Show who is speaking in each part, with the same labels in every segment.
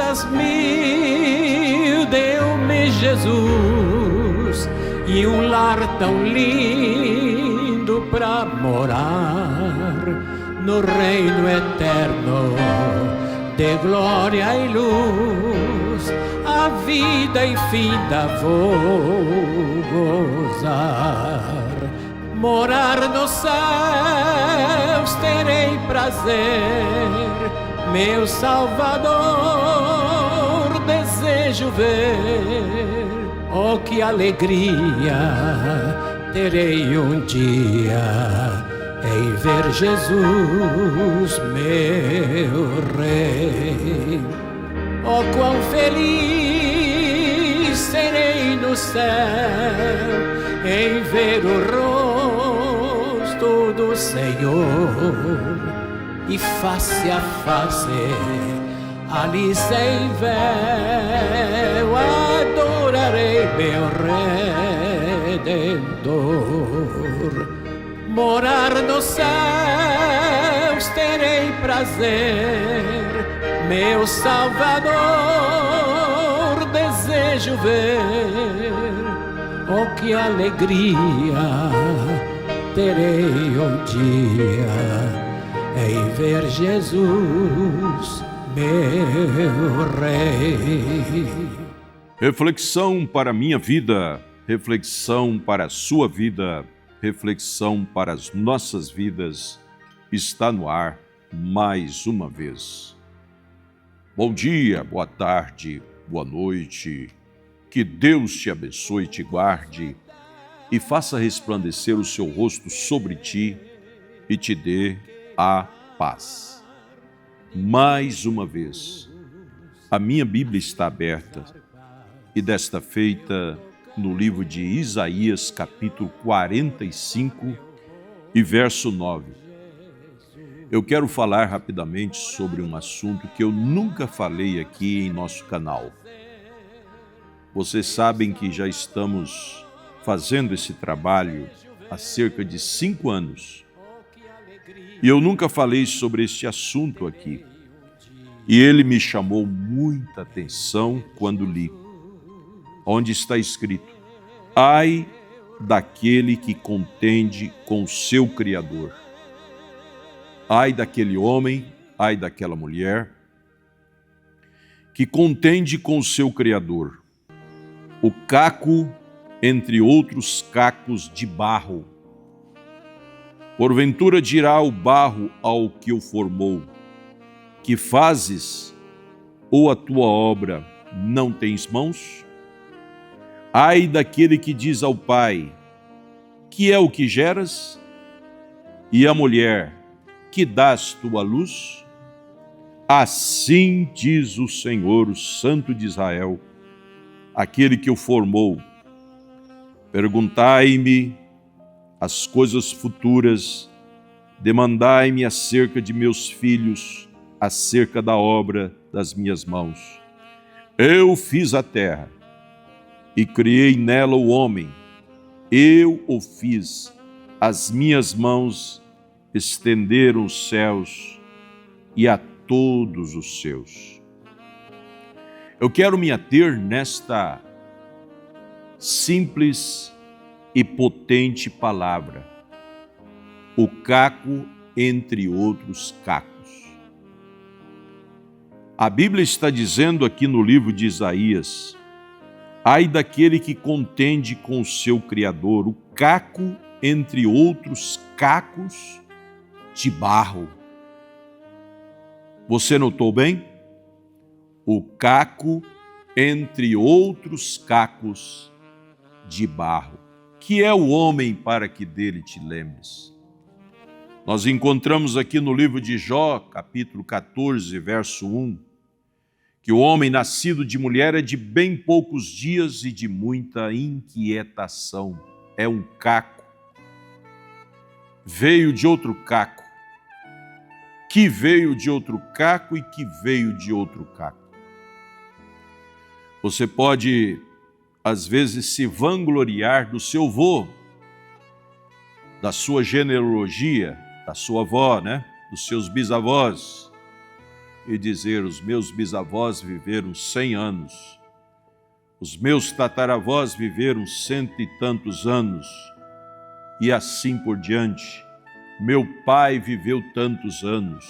Speaker 1: vezes mil deu-me Jesus, e um lar tão lindo pra morar no reino eterno de glória e luz. A vida infinita vou gozar, morar nos céus terei prazer, meu Salvador desejo ver. Oh, que alegria terei um dia em ver Jesus, meu Rei. Oh, quão feliz serei no céu em ver o rosto do Senhor, e face a face ali sem véu adorarei meu Redentor. Morar nos céus terei prazer, meu Salvador desejo ver. Oh, que alegria terei um dia em ver Jesus, meu Rei.
Speaker 2: Reflexão para a minha vida, reflexão para a sua vida, reflexão para as nossas vidas, está no ar mais uma vez. Bom dia, boa tarde, boa noite, que Deus te abençoe e te guarde e faça resplandecer o seu rosto sobre ti e te dê a paz. Mais uma vez, a minha Bíblia está aberta e desta feita no livro de Isaías, capítulo 45 e verso 9. Eu quero falar rapidamente sobre um assunto que eu nunca falei aqui em nosso canal. Vocês sabem que já estamos fazendo esse trabalho há cerca de 5 anos. E eu nunca falei sobre este assunto aqui. E ele me chamou muita atenção quando li, onde está escrito: ai daquele que contende com o seu Criador. Ai daquele homem, ai daquela mulher, que contende com o seu Criador. O caco entre outros cacos de barro. Porventura dirá o barro ao que o formou: que fazes, ou a tua obra não tens mãos? Ai daquele que diz ao pai: que é o que geras? E a mulher: que dás tu à luz? Assim diz o Senhor, o Santo de Israel, aquele que o formou: perguntai-me as coisas futuras, demandai-me acerca de meus filhos, acerca da obra das minhas mãos. Eu fiz a terra e criei nela o homem, eu o fiz, as minhas mãos estenderam os céus e a todos os seus. Eu quero me ater nesta simples e potente palavra: o caco entre outros cacos. A Bíblia está dizendo aqui no livro de Isaías: ai daquele que contende com o seu Criador, o caco entre outros cacos de barro. Você notou bem? O caco entre outros cacos de barro. Que é o homem para que dele te lembres? Nós encontramos aqui no livro de Jó, capítulo 14, verso 1, que o homem nascido de mulher é de bem poucos dias e de muita inquietação. É um caco. Veio de outro caco, que veio de outro caco e que veio de outro caco. Você pode, às vezes, se vangloriar do seu vô, da sua genealogia, da sua avó, dos seus bisavós. e dizer: os meus bisavós viveram 100 anos, os meus tataravós viveram 100 e tantos anos, e assim por diante. Meu pai viveu tantos anos,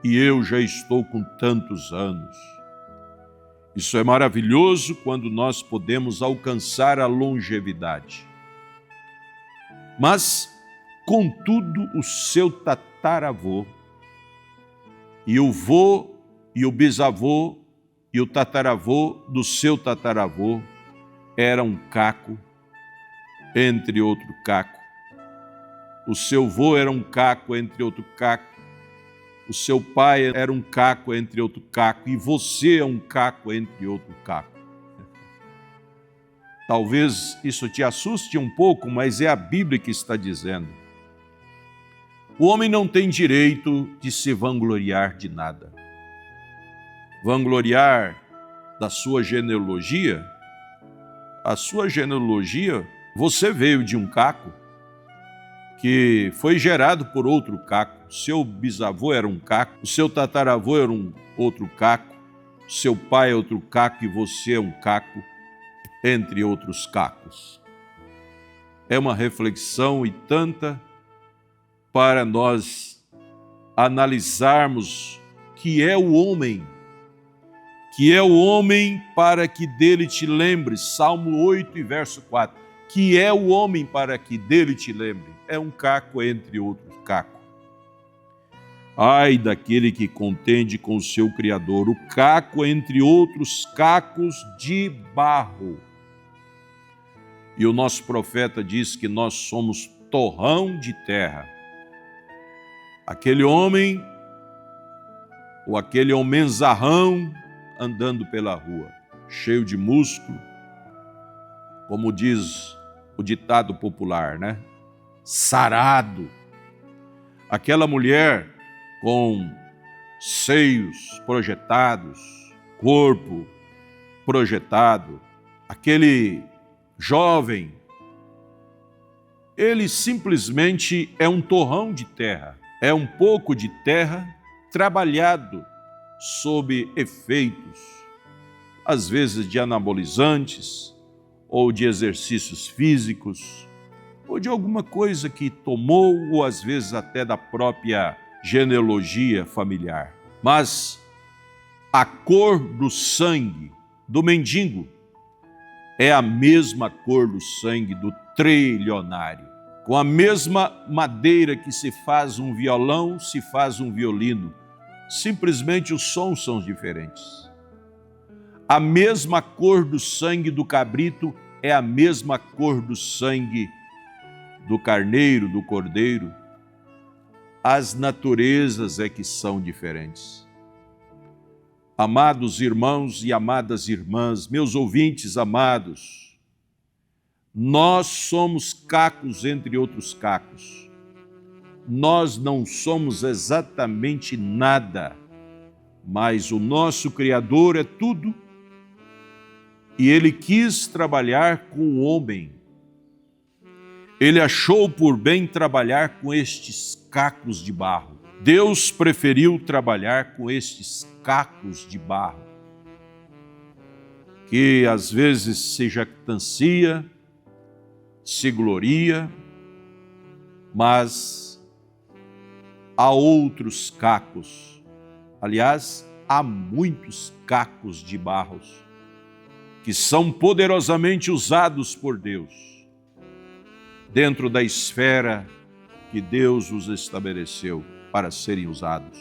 Speaker 2: e eu já estou com tantos anos. Isso é maravilhoso quando nós podemos alcançar a longevidade. Mas, contudo, o seu tataravô, e o vô, e o bisavô, e o tataravô do seu tataravô era um caco entre outro caco. O seu vô era um caco entre outro caco. O seu pai era um caco entre outro caco. E você é um caco entre outro caco. Talvez isso te assuste um pouco, mas é a Bíblia que está dizendo. O homem não tem direito de se vangloriar de nada. Vangloriar da sua genealogia? A sua genealogia, você veio de um caco que foi gerado por outro caco. Seu bisavô era um caco, o seu tataravô era um outro caco, seu pai é outro caco e você é um caco, entre outros cacos. É uma reflexão e tanta para nós analisarmos que é o homem para que dele te lembres. Salmo 8 e verso 4. Que é o homem para que dele te lembre. É um caco entre outros cacos. Ai daquele que contende com o seu Criador, o caco entre outros cacos de barro. E o nosso profeta diz que nós somos torrão de terra. Aquele homem, ou aquele homenzarrão andando pela rua, cheio de músculo, como diz o ditado popular, né? Sarado. Aquela mulher com seios projetados, corpo projetado, aquele jovem, ele simplesmente é um torrão de terra, é um pouco de terra trabalhado sob efeitos, às vezes de anabolizantes, ou de exercícios físicos, ou de alguma coisa que tomou, ou às vezes até da própria genealogia familiar. Mas a cor do sangue do mendigo é a mesma cor do sangue do trilionário. Com a mesma madeira que se faz um violão, se faz um violino. Simplesmente os sons são diferentes. A mesma cor do sangue do cabrito é a mesma cor do sangue do carneiro, do cordeiro. As naturezas é que são diferentes. Amados irmãos e amadas irmãs, meus ouvintes amados, nós somos cacos entre outros cacos. Nós não somos exatamente nada, mas o nosso Criador é tudo e Ele quis trabalhar com o homem. Ele achou por bem trabalhar com estes cacos de barro. Deus preferiu trabalhar com estes cacos de barro, que às vezes se jactancia, se gloria, mas há outros cacos. Aliás, há muitos cacos de barros que são poderosamente usados por Deus dentro da esfera que Deus os estabeleceu para serem usados.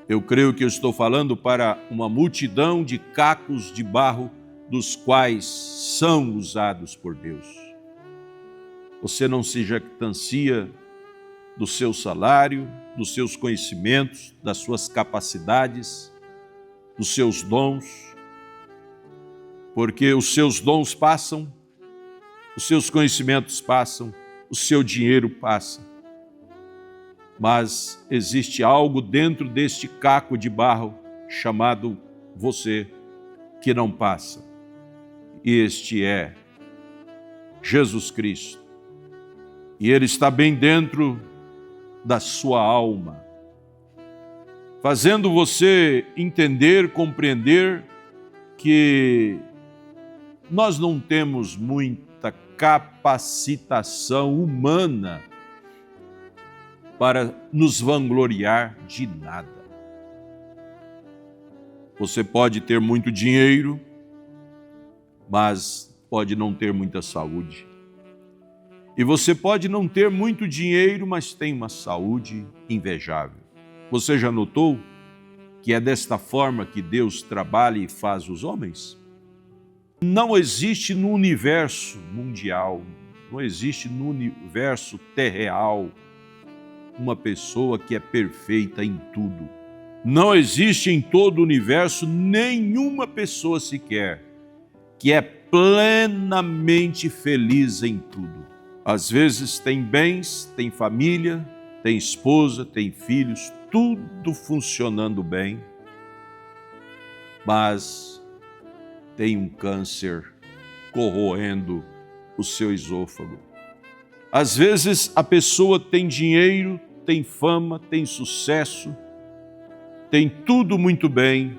Speaker 2: Eu creio que eu estou falando para uma multidão de cacos de barro dos quais são usados por Deus. Você não se jactancia do seu salário, dos seus conhecimentos, das suas capacidades, dos seus dons, porque os seus dons passam, os seus conhecimentos passam, o seu dinheiro passa. Mas existe algo dentro deste caco de barro chamado você que não passa. E este é Jesus Cristo. E Ele está bem dentro da sua alma. fazendo você entender, compreender que nós não temos muita capacitação humana para nos vangloriar de nada. Você pode ter muito dinheiro, mas pode não ter muita saúde. E você pode não ter muito dinheiro, mas tem uma saúde invejável. Você já notou que é desta forma que Deus trabalha e faz os homens? Não existe no universo mundial, não existe no universo terreal uma pessoa que é perfeita em tudo. Não existe em todo o universo nenhuma pessoa sequer que é plenamente feliz em tudo. Às vezes tem bens, tem família, tem esposa, tem filhos, tudo funcionando bem, mas tem um câncer corroendo o seu esôfago. Às vezes a pessoa tem dinheiro, tem fama, tem sucesso, tem tudo muito bem,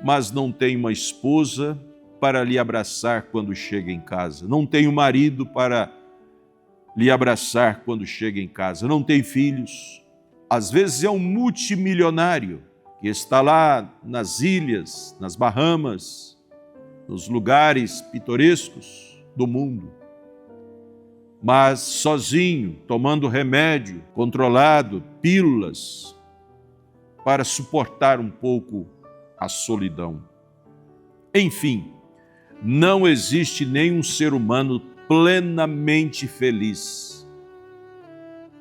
Speaker 2: mas não tem uma esposa para lhe abraçar quando chega em casa, não tem um marido para lhe abraçar quando chega em casa, não tem filhos. Às vezes é um multimilionário que está lá nas ilhas, nas Bahamas, nos lugares pitorescos do mundo, mas sozinho, tomando remédio, controlado, pílulas, para suportar um pouco a solidão. Enfim, não existe nenhum ser humano plenamente feliz.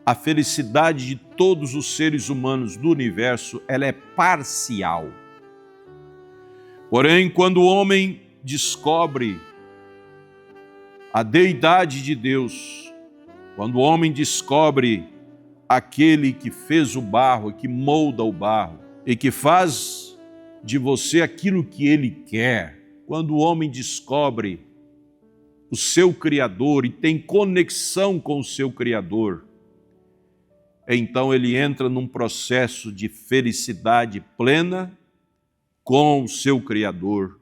Speaker 2: A felicidade de todos os seres humanos do universo, ela é parcial. Porém, quando o homem descobre a deidade de Deus, quando o homem descobre aquele que fez o barro, que molda o barro e que faz de você aquilo que ele quer, quando o homem descobre o seu Criador e tem conexão com o seu Criador, então ele entra num processo de felicidade plena com o seu Criador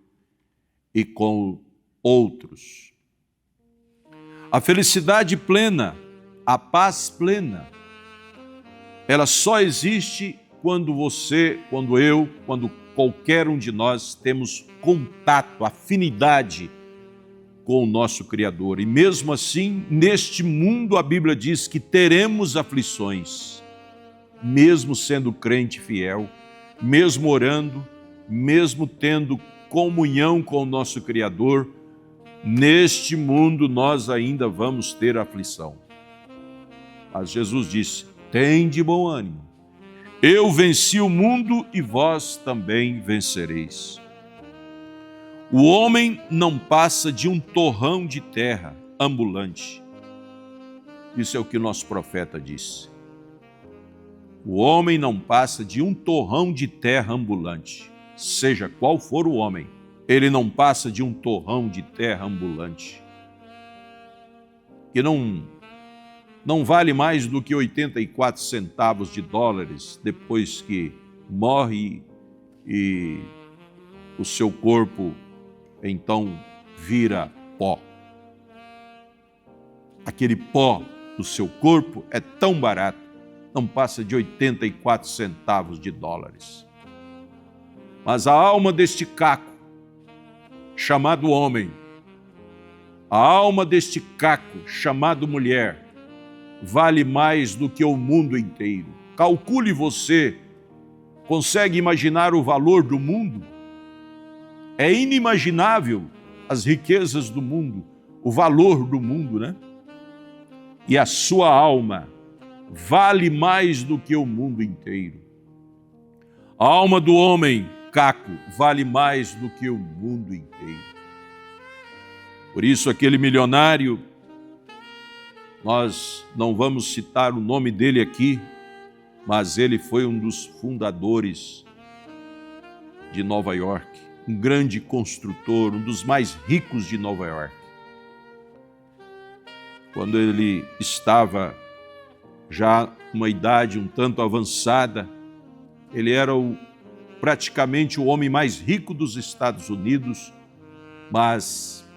Speaker 2: e com outros. A felicidade plena, a paz plena, ela só existe quando você, quando eu, quando qualquer um de nós temos contato, afinidade com o nosso Criador. E mesmo assim, neste mundo, a Bíblia diz que teremos aflições, mesmo sendo crente fiel, mesmo orando, mesmo tendo comunhão com o nosso Criador, neste mundo nós ainda vamos ter aflição. Mas Jesus disse: tende bom ânimo, eu venci o mundo e vós também vencereis. O homem não passa de um torrão de terra ambulante. Isso é o que nosso profeta disse. O homem não passa de um torrão de terra ambulante. Seja qual for o homem, ele não passa de um torrão de terra ambulante. Que não vale mais do que 84 centavos de dólares depois que morre e o seu corpo então vira pó. Aquele pó do seu corpo é tão barato, não passa de 84 centavos de dólares. Mas a alma deste caco, chamado homem, a alma deste caco, chamado mulher, vale mais do que o mundo inteiro. Calcule você, consegue imaginar o valor do mundo? É inimaginável as riquezas do mundo, o valor do mundo, né? E a sua alma vale mais do que o mundo inteiro. A alma do homem, caco, vale mais do que o mundo inteiro. Por isso, aquele milionário, nós não vamos citar o nome dele aqui, mas ele foi um dos fundadores de Nova York, um grande construtor, um dos mais ricos de Nova York. Quando ele estava já uma idade um tanto avançada, Ele era praticamente o homem mais rico dos Estados Unidos, mas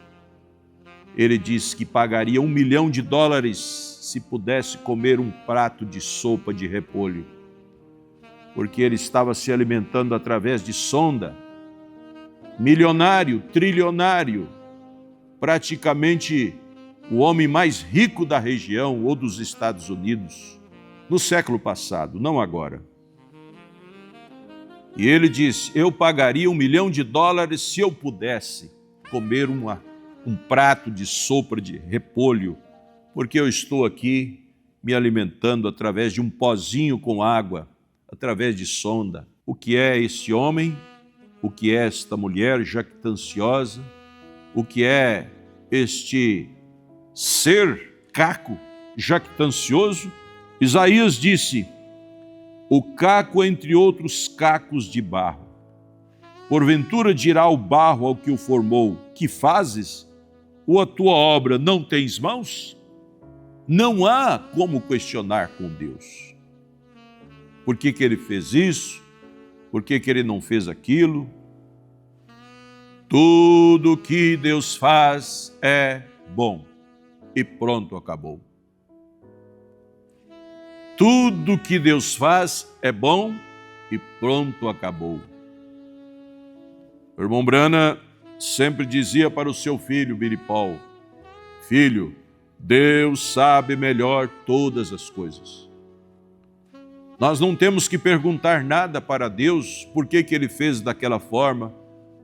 Speaker 2: ele disse que pagaria $1 milhão se pudesse comer um prato de sopa de repolho, porque ele estava se alimentando através de sonda. Milionário, trilionário, praticamente o homem mais rico da região ou dos Estados Unidos, no século passado, não agora. E ele disse: eu pagaria $1 milhão se eu pudesse comer um prato de sopa de repolho, porque eu estou aqui me alimentando através de um pozinho com água, através de sonda. O que é esse homem? O que é esta mulher jactanciosa? O que é este ser caco jactancioso? Isaías disse: o caco entre outros cacos de barro. Porventura dirá o barro ao que o formou: que fazes? Ou a tua obra não tens mãos? Não há como questionar com Deus. Por que ele fez isso? Por que ele não fez aquilo? Tudo que Deus faz é bom. E pronto, acabou. Tudo que Deus faz é bom e pronto, acabou. O irmão Brana sempre dizia para o seu filho, Billy Paul: filho, Deus sabe melhor todas as coisas. Nós não temos que perguntar nada para Deus por que ele fez daquela forma,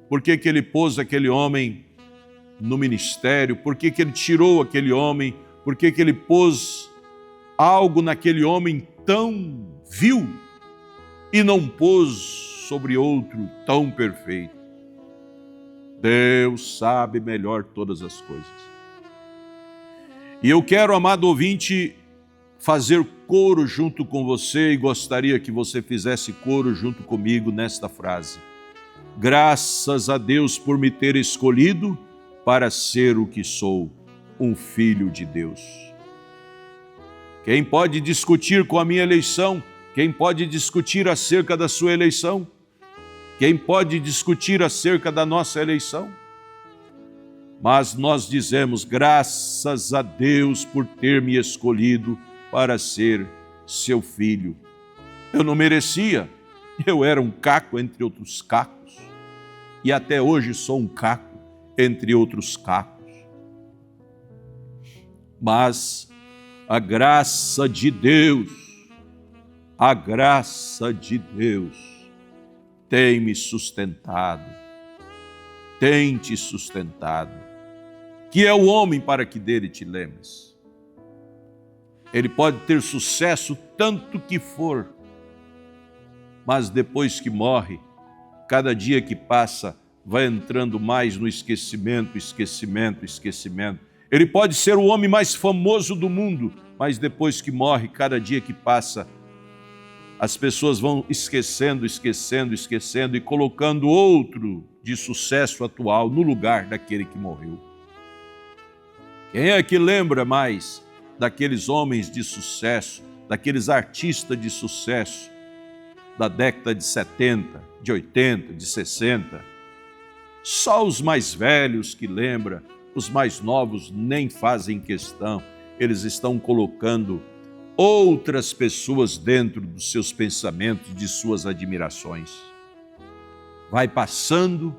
Speaker 2: por que ele pôs aquele homem no ministério, por que ele tirou aquele homem, por que ele pôs algo naquele homem tão vil e não pôs sobre outro tão perfeito. Deus sabe melhor todas as coisas. E eu quero, amado ouvinte, fazer coro junto com você, e gostaria que você fizesse coro junto comigo nesta frase: graças a Deus por me ter escolhido para ser o que sou, um filho de Deus. Quem pode discutir com a minha eleição? Quem pode discutir acerca da sua eleição? Quem pode discutir acerca da nossa eleição? Mas nós dizemos: graças a Deus por ter me escolhido para ser seu filho. Eu não merecia, eu era um caco entre outros cacos, e até hoje sou um caco entre outros cacos. Mas a graça de Deus tem me sustentado, tem te sustentado. Que é o homem para que dele te lembres? Ele pode ter sucesso tanto que for, mas depois que morre, cada dia que passa, vai entrando mais no esquecimento. Ele pode ser o homem mais famoso do mundo, mas depois que morre, cada dia que passa, as pessoas vão esquecendo e colocando outro de sucesso atual no lugar daquele que morreu. Quem é que lembra mais daqueles homens de sucesso, daqueles artistas de sucesso da década de 70, de 80, de 60? Só os mais velhos que lembram, os mais novos nem fazem questão. Eles estão colocando outras pessoas dentro dos seus pensamentos, de suas admirações. Vai passando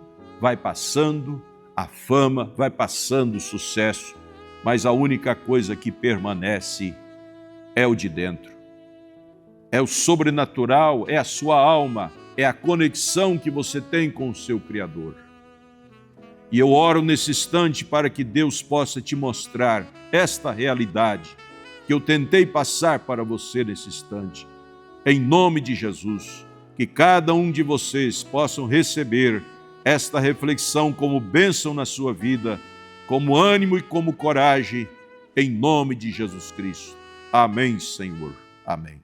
Speaker 2: a fama, vai passando o sucesso, mas a única coisa que permanece é o de dentro. É o sobrenatural, é a sua alma, é a conexão que você tem com o seu Criador. E eu oro nesse instante para que Deus possa te mostrar esta realidade que eu tentei passar para você nesse instante. Em nome de Jesus, que cada um de vocês possam receber esta reflexão como bênção na sua vida, como ânimo e como coragem, em nome de Jesus Cristo. Amém, Senhor. Amém.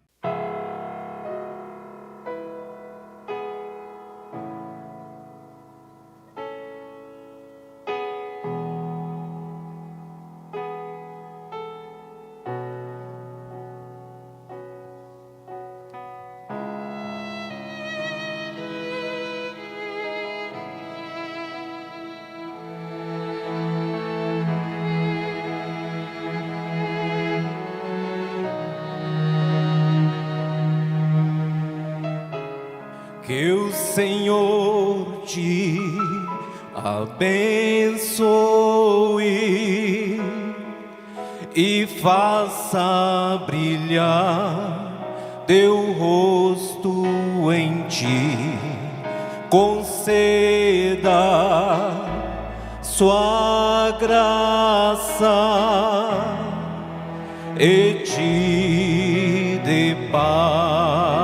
Speaker 3: Que o Senhor te abençoe e faça brilhar teu rosto em ti, conceda sua graça e te dê paz.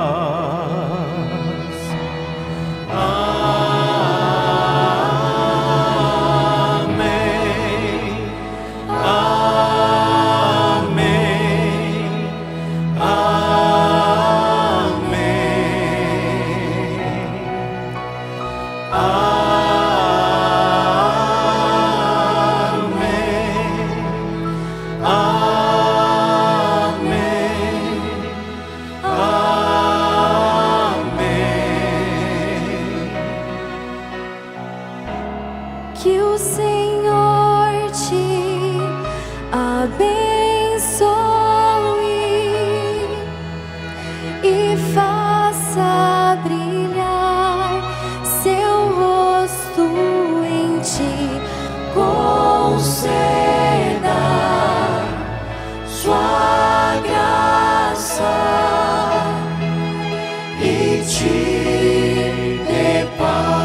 Speaker 4: Que o Senhor te abençoe e faça brilhar seu rosto em ti, conceda sua graça e te dê paz.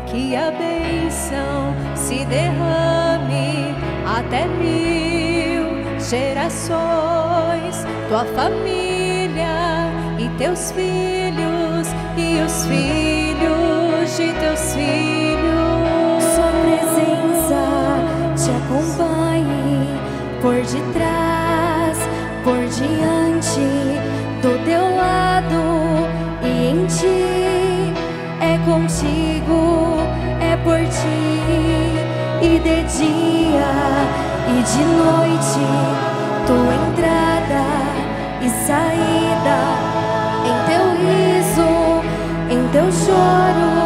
Speaker 5: Que a bênção se derrame até 1000 gerações, tua família e teus filhos e os filhos de teus filhos.
Speaker 4: Sua presença te acompanhe por detrás, por diante, do teu lado e em ti. É contigo, é por ti, e de dia e de noite, tua entrada e saída, em teu riso, em teu choro,